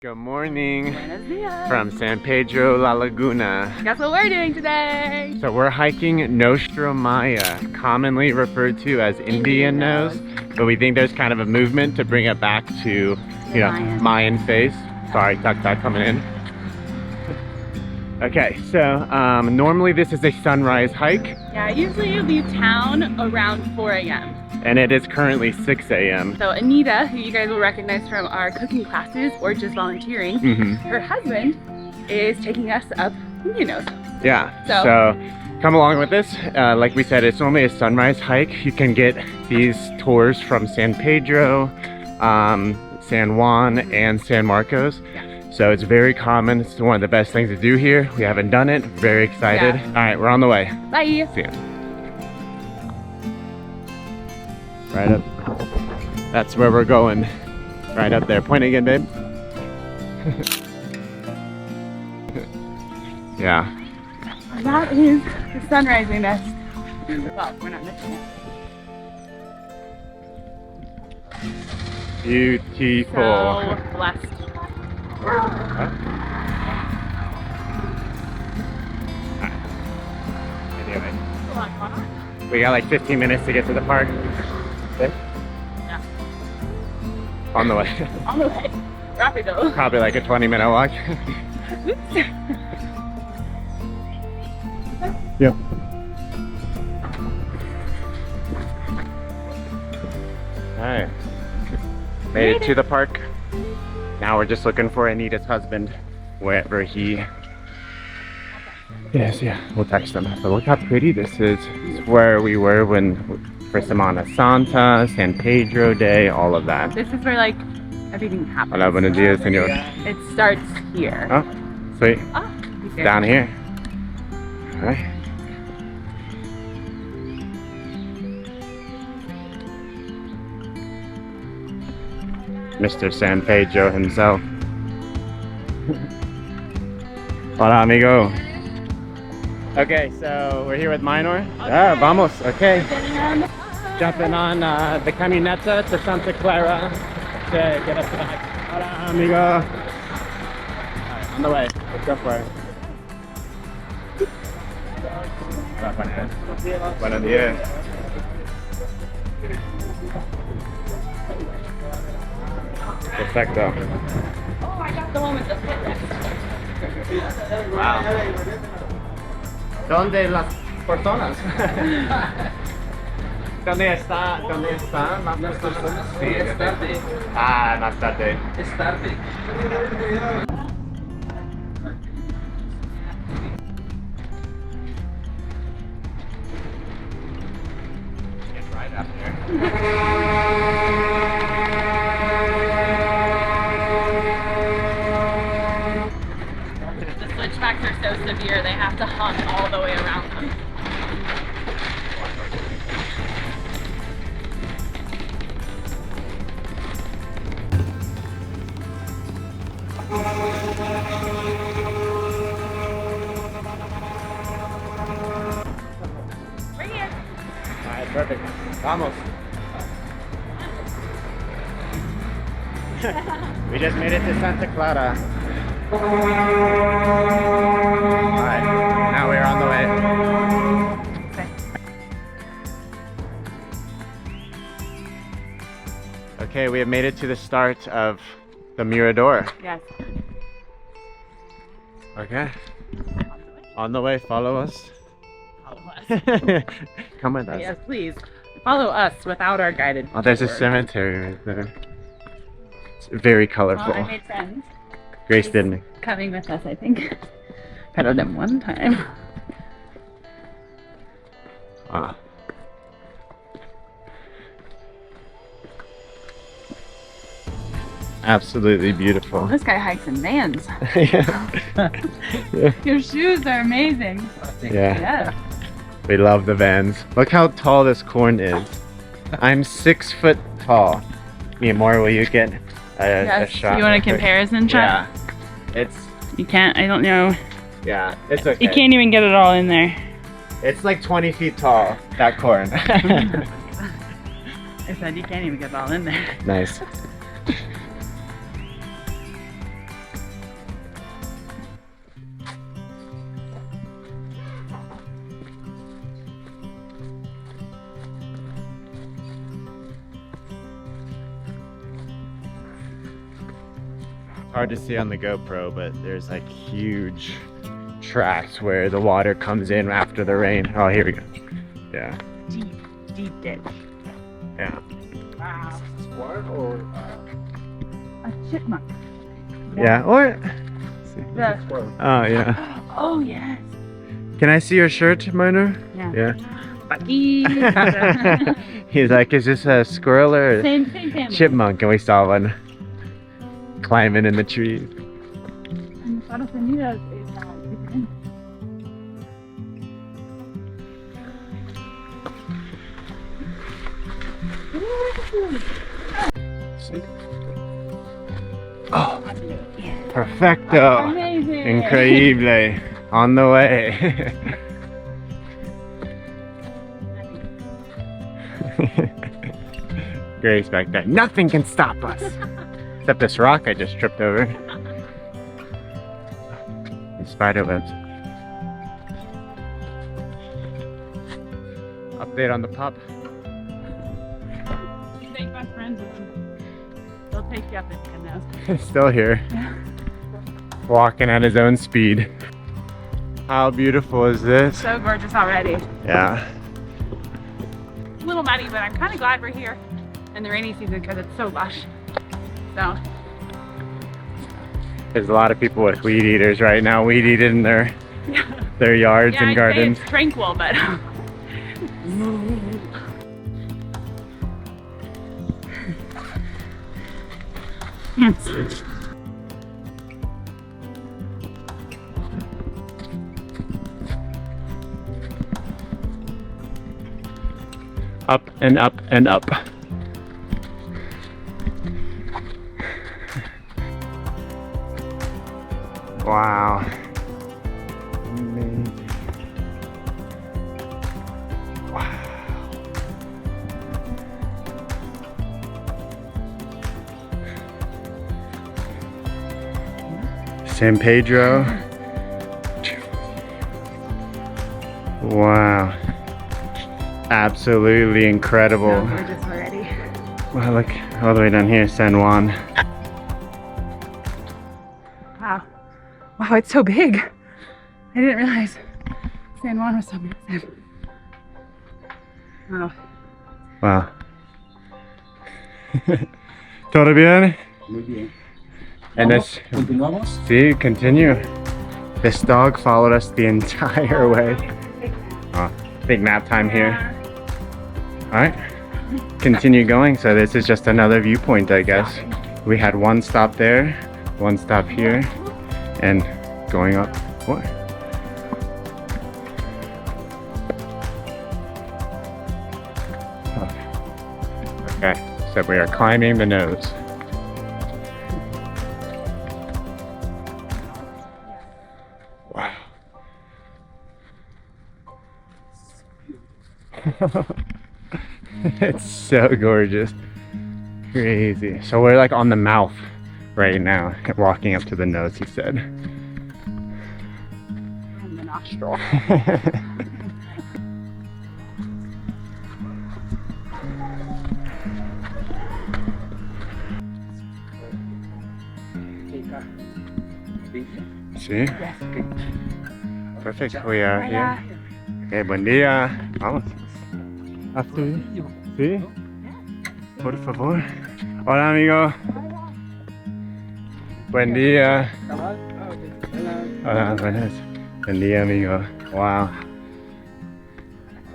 Good morning. Buenos dias. From San Pedro La Laguna. Guess what we're doing today? So we're hiking Rostro Maya, commonly referred to as Indian nose, but we think there's kind of a movement to bring it back to, you know, Mayan face. Sorry, tuk-tuk coming in. Okay, so normally this is a sunrise hike. Yeah, usually you leave town around 4 a.m. And it is currently 6 a.m. So Anita, who you guys will recognize from our cooking classes or just volunteering, her husband is taking us up Indian Nose. Yeah, so come along with us. Like we said, it's only a sunrise hike. You can get these tours from San Pedro, San Juan, and San Marcos. Yeah. So it's very common. It's one of the best things to do here. We haven't done it. Very excited. Yeah. All right, we're on the way. Bye. See ya. Right up. That's where we're going. Right up there. Point again, babe. Yeah. That is the sunrising nest. Well, we're not missing it. Beautiful. So blessed. Huh? Anyway, we got like 15 minutes to get to the park. Okay. Yeah. On the way. On the way. Rapido. Probably like a 20-minute walk. Yep. Alright. Made it to the park. Now we're just looking for Anita's husband, wherever he is. Yeah, we'll text him. But look how pretty this is. This is where we were when for Semana Santa, San Pedro Day, all of that. This is where like everything happens. Hola, buenos dias, señor. It starts here. Oh, sweet. Oh, down here. All right. Mr. San Pedro himself. Hola, amigo. Okay, so we're here with Minor. Okay. Ah, vamos. Okay. Jumping on the camioneta to Santa Clara to get us back. Hola, amigo. All right, on the way. Let's go for it. Hola, buenos dias. Perfecto. Oh, I got the one with the footrest. Wow. ¿Dónde las personas? ¿Dónde están las personas? Sí, es tarde. Ah, más tarde. Es tarde. Get right up here. Switchbacks are so severe, they have to hunt all the way around them. We're here. Alright, perfect. Vamos. We just made it to Santa Clara. Alright, now we're on the way. Okay, we have made it to the start of the Mirador. Yes. Okay. On the way, follow us. Follow us. Come with us. Yes, please. Follow us without our guided Oh, there's a tour. cemetery right there. It's very colorful. Well, I made friends. Grace didn't. Coming with us, I think. Petted him one time. Ah. Absolutely beautiful. Well, this guy hikes in vans. Yeah. Your shoes are amazing. Yeah. Yeah. We love the vans. Look how tall this corn is. I'm 6 foot tall. Me and more, will you get a shot? You want a comparison shot? Yeah. It's, You can't, I don't know. yeah, it's okay. You can't even get it all in there. It's like 20 feet tall, that corn. I said you can't even get it all in there. Nice. hard to see on the GoPro, but there's like huge tracks where the water comes in after the rain. Oh, here we go. Yeah. Deep ditch. Yeah. Wow. Squirrel or A chipmunk. Yeah, or... The, squirrel? Oh, yeah. oh, yes. Can I see your shirt, Minor? Yeah. Yeah. Bucky. He's like, is this a squirrel or a Same family. chipmunk? And we saw one climbing in the trees. And the Rosto Maya is different. Oh, perfecto. Amazing. Increíble. On the way. Grace back there. Nothing can stop us. Except this rock I just tripped over. And spider webs. Update on the pup. You make best friends with them. They'll take you up at the end now. Still here. Walking at his own speed. How beautiful is this? So gorgeous already. Yeah. It's a little muddy, but I'm kind of glad we're here in the rainy season because it's so lush. So There's a lot of people with weed eaters right now, weed eating their yards yeah, and I'd gardens. say it's tranquil, but Up and up and up. Wow. Amazing. Wow. San Pedro. Wow. Absolutely incredible. so gorgeous already. Wow, look all the way down here, San Juan. Wow. Wow, it's so big. I didn't realize San Juan was so massive. Wow. Wow. ¿Todo bien? Muy bien. And Vamos, this, continuamos. see, continue. This dog followed us the entire way. Oh, big nap time here. All right, continue going. So this is just another viewpoint, I guess. We had one stop there, one stop here, and going up more. Okay, so we are climbing the nose. Wow. It's so gorgeous. Crazy. So we're like on the mouth right now, walking up to the nose, he said. And the nostril. See? Yes. Perfect. We are here. Okay, buen día. Vamos. After you. ¿Sí? Por favor. Hola, amigo. Buen día. Hola, buenas. Buen día, amigo. Wow.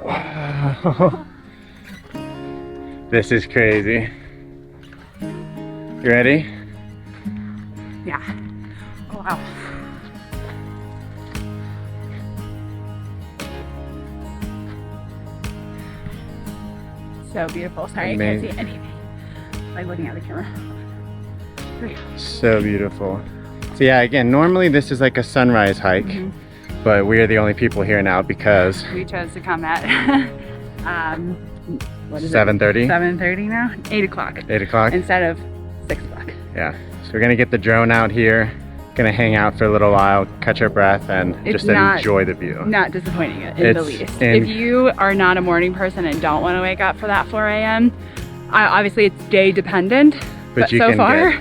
Wow. This is crazy. You ready? Yeah. Oh, wow. So beautiful. Sorry, Amazing. I can't see anything. Like looking at the camera. Great. So beautiful. So yeah, again, normally this is like a sunrise hike, but we are the only people here now because We chose to come at what is 7:30? it? 7:30 now? 8 o'clock 8 o'clock. instead of 6 o'clock. Yeah. So we're gonna get the drone out here, gonna hang out for a little while, catch our breath, and It's just not- enjoy the view. Not disappointing in the It's least. in- If you are not a morning person and don't want to wake up for that 4 a.m., obviously it's day dependent, but you so can far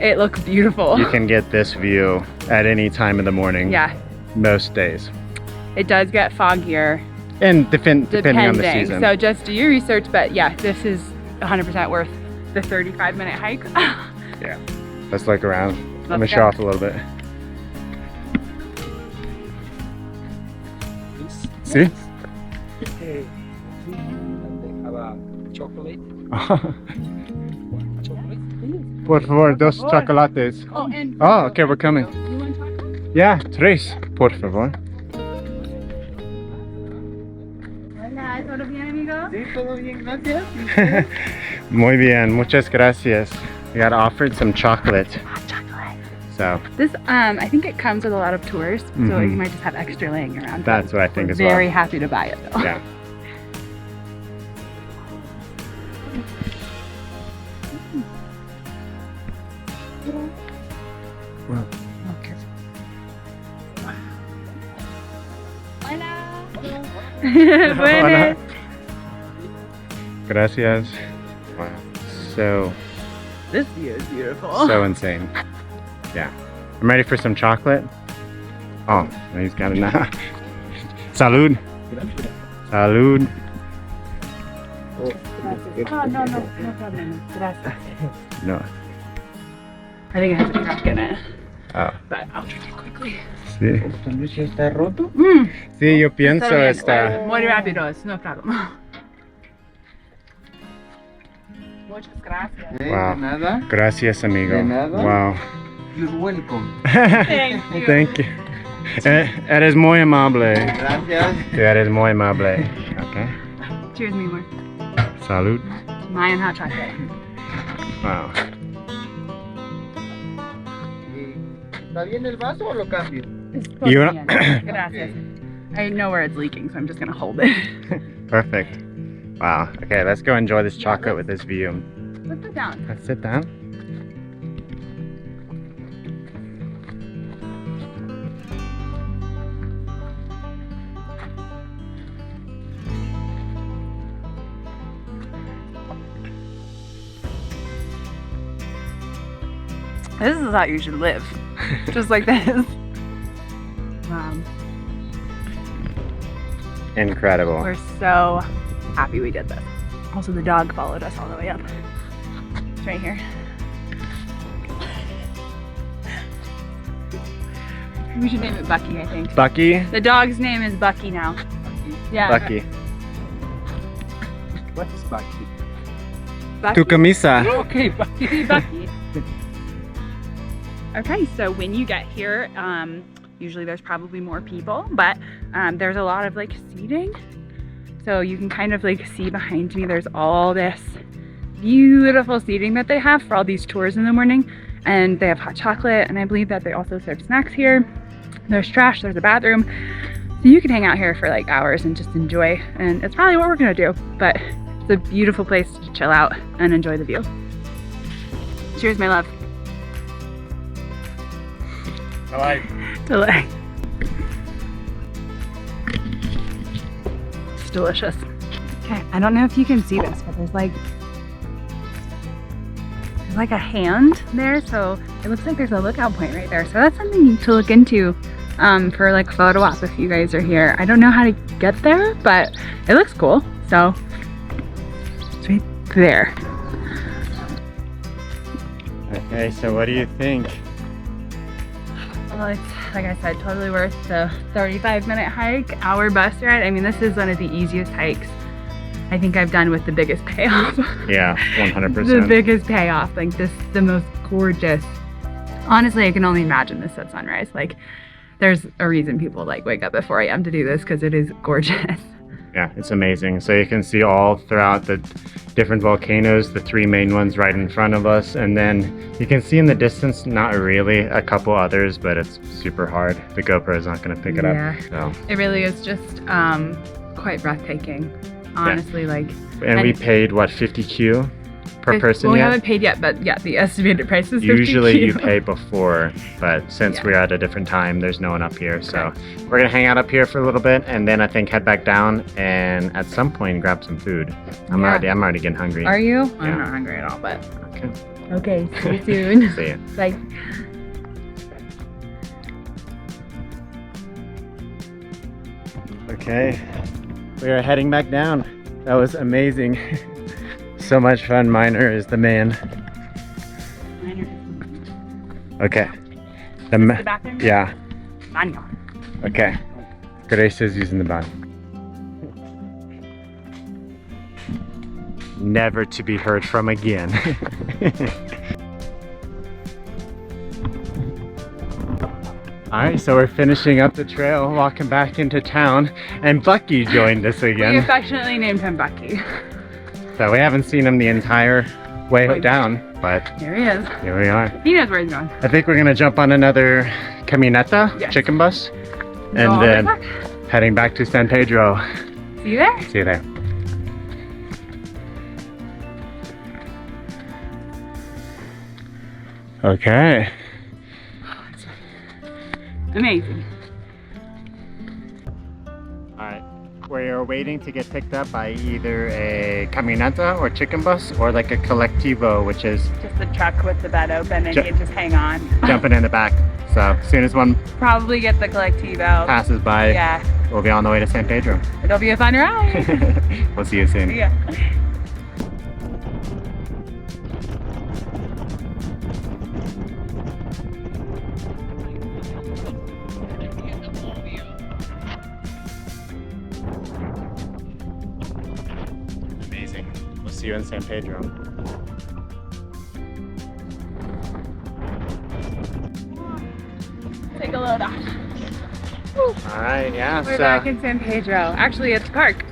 it looks beautiful. You can get this view at any time of the morning. Yeah. Most days. It does get foggier. And depending on the season. So just do your research, but yeah, this is 100% worth the 35-minute hike. Yeah. Let's look around. Let me Let's show go. off a little bit. See? Okay. And they have a chocolate. Chocolate. Por favor, dos chocolates. Oh, and Oh, okay, we're coming. You want chocolate? Yeah, tres, por favor. Hola, ¿todo bien, amigo? Sí, todo bien, gracias. Muy bien, muchas gracias. We got offered some chocolate. Chocolate. So This, I think it comes with a lot of tours, so Mhm. you might just have extra laying around. that's what I think We're as well. very happy to buy it though. Yeah. Well, Hola. Hola. Gracias. Wow. So This view is beautiful. so insane. Yeah. I'm ready for some chocolate. Oh, he's got it now. Salud. Salud. Oh, no problem. Gracias. No. I think it has a crack in it, Oh, but I'll drink it quickly. sí. ¿También está roto? Sí, yo pienso Está bien. está. Muy rápido, no problem. Muchas gracias. Wow. De nada. Gracias, amigo. De nada. Wow. You're welcome. Thank you. Thank you. Eres muy amable. Gracias. Sí, eres muy amable. Okay. Cheers, mi amor. Salud. Mayan hot chocolate. Wow. ¿Está bien el vaso o lo cambio? You Bien. Gracias. I know where it's leaking, so I'm just gonna hold it. Perfect. Wow. Okay, let's go enjoy this chocolate with this view. Let's sit down. Let's sit down. This is how you should live. Just like this. Incredible. We're so happy we did this. Also, the dog followed us all the way up. It's right here. We should name it Bucky, I think. Bucky. The dog's name is Bucky now. Yeah. Bucky. What is Bucky? Bucky. Tu camisa. Okay, Bucky. Bucky. Okay, so when you get here, usually there's probably more people, but there's a lot of like seating. So you can kind of like see behind me, there's all this beautiful seating that they have for all these tours in the morning. And they have hot chocolate, and I believe that they also serve snacks here. There's trash, there's a bathroom. So you can hang out here for like hours and just enjoy. And it's probably what we're gonna do, but it's a beautiful place to chill out and enjoy the view. Cheers, my love. Delay. It's delicious. Okay, I don't know if you can see this, but there's like a hand there, so it looks like there's a lookout point right there. So that's something to look into for like photo op if you guys are here. I don't know how to get there, but it looks cool. So it's right there. Okay, so what do you think? Well, it's, like I said, totally worth the 35-minute hike, hour bus ride. I mean, this is one of the easiest hikes I think I've done with the biggest payoff. Yeah, 100%. The biggest payoff, like this, the most gorgeous. Honestly, I can only imagine this at sunrise. Like, there's a reason people like wake up at 4 a.m. to do this, because it is gorgeous. Yeah, it's amazing. So you can see all throughout the different volcanoes, the three main ones right in front of us, and then you can see in the distance, not really, a couple others, but it's super hard. The GoPro is not going to pick it Yeah. up. So. It really is just quite breathtaking, honestly. Like, And we paid, what, 50Q per person well, we yet? haven't paid yet, but yeah, the estimated price is 50 Usually you Q. pay before, but since Yeah. we're at a different time, there's no one up here. So we're gonna hang out up here for a little bit, and then I think head back down and at some point grab some food. I'm Yeah. already getting hungry. Are you? Yeah. I'm not hungry at all, but Okay. Okay, see you soon. See ya. Bye. Okay, we are heading back down. That was amazing. So much fun. Minor is the man. Okay. The bathroom? Yeah. Manual. Okay. Grace is using the bathroom. Never to be heard from again. Alright, so we're finishing up the trail, walking back into town, and Bucky joined us We again. affectionately named him Bucky. So we haven't seen him the entire way down, but Here he is. here we are. He knows where he's going. I think we're gonna jump on another camioneta, Yes. chicken bus, Go and all the way then back. heading back to San Pedro. See you there. See you there. Okay. Amazing. Alright. We're waiting to get picked up by either a camioneta or chicken bus or like a colectivo, which is Just the truck with the bed open and you can just hang on. jumping in the back. So as soon as one Probably get the collectivo. passes by, Yeah, we'll be on the way to San Pedro. it'll be a fun ride. We'll see you soon. Yeah. Amazing. We'll see you in San Pedro. Take a load off. Alright, yeah. We're back in San Pedro. Actually, at the park.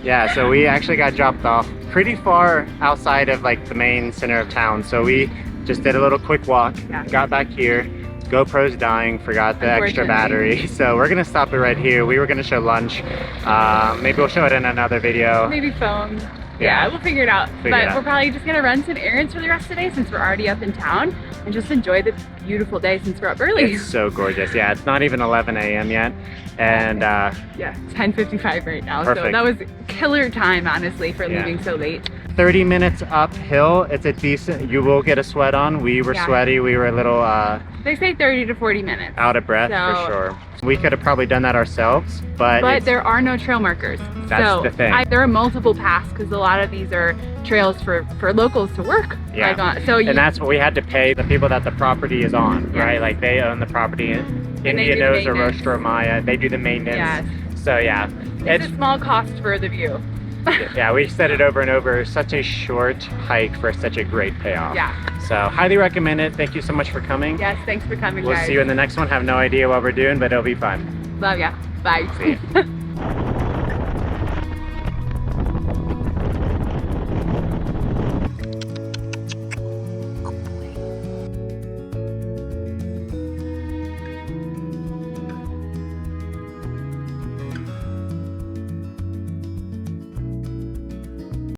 Yeah, so we actually got dropped off pretty far outside of like the main center of town. So we just did a little quick walk, Yeah. got back here. GoPro's dying, forgot the extra Unfortunately. battery. So we're gonna stop it right here. We were gonna show lunch. Maybe we'll show it in another video. Maybe phone. Yeah. Yeah, we'll figure it out. Figure But it out. we're probably just gonna run some errands for the rest of the day since we're already up in town and just enjoy the beautiful day since we're up early. It's so gorgeous. Yeah, it's not even 11 a.m. yet. And Yeah, 10:55 right now. Perfect. So that was killer time, honestly, for Yeah. leaving so late. 30 minutes uphill, it's a decent, you will get a sweat on. We were Yeah. sweaty, we were a little They say 30 to 40 minutes. out of breath for So- sure. We could have probably done that ourselves, but But it's- there are no trail markers. That's so the thing. there are multiple paths because a lot of these are trails for locals to work. Yeah. Like on, so you, and that's what we had to pay the people that the property is on, Yes. right? Like they own the property. they India do knows or maintenance. Rostro Maya, they do the maintenance. Yes. So yeah, it's a small cost for the view. yeah, we said it over and over. Such a short hike for such a great payoff. Yeah. So highly recommend it. Thank you so much for coming. Yes, thanks for coming, We'll guys. see you in the next one. Have no idea what we're doing, but it'll be fun. Love ya. Bye. See ya.